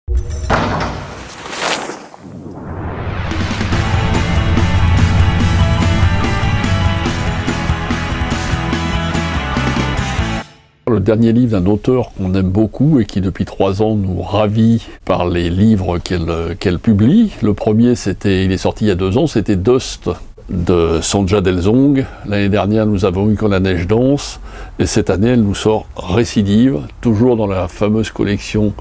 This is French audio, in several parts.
Le dernier livre d'un auteur qu'on aime beaucoup et qui depuis 3 ans nous ravit par les livres qu'elle publie. Le premier, il est sorti il y a 2 ans, c'était Dust de Sandra Delzong. L'année dernière, nous avons eu Quand la neige danse, et cette année, elle nous sort Récidive, toujours dans la fameuse collection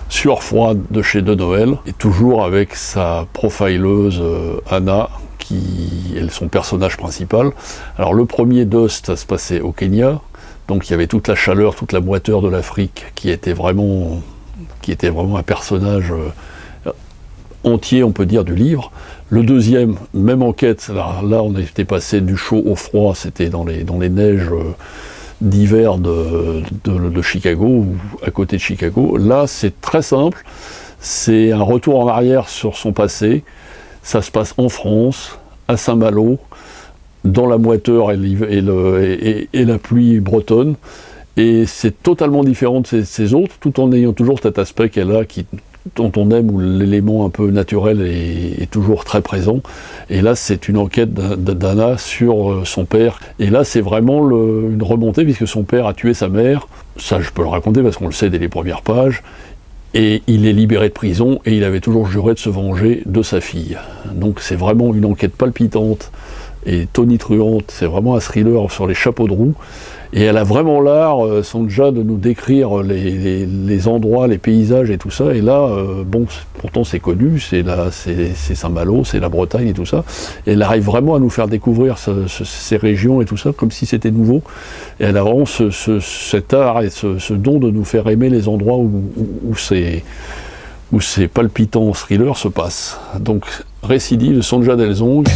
Sueur froide de chez De Noël, et toujours avec sa profileuse Anna, qui est son personnage principal. Alors le premier Dust, ça se passait au Kenya, donc il y avait toute la chaleur, toute la moiteur de l'Afrique qui était vraiment un personnage entier, on peut dire, du livre. Le deuxième, même enquête, là on était passé du chaud au froid, c'était dans les neiges d'hiver de Chicago, ou à côté de Chicago. Là c'est très simple, c'est un retour en arrière sur son passé, ça se passe en France, à Saint-Malo, dans la moiteur et la pluie bretonne, et c'est totalement différent de ces autres, tout en ayant toujours cet aspect qu'elle a, dont on aime, où l'élément un peu naturel est toujours très présent. Et là c'est une enquête d'Anna sur son père, et là c'est vraiment une remontée, puisque son père a tué sa mère, ça je peux le raconter parce qu'on le sait dès les premières pages, et il est libéré de prison, et il avait toujours juré de se venger de sa fille. Donc c'est vraiment une enquête palpitante et tonitruante, c'est vraiment un thriller sur les chapeaux de roue, et elle a vraiment l'art, Sandra, de nous décrire les endroits, les paysages et tout ça, et là, bon, pourtant c'est connu, c'est Saint-Malo, c'est la Bretagne et tout ça, et elle arrive vraiment à nous faire découvrir ces régions et tout ça, comme si c'était nouveau, et elle a vraiment cet art et ce don de nous faire aimer les endroits où ces palpitants thrillers se passent. Donc, Récidive de Sandra Delzong.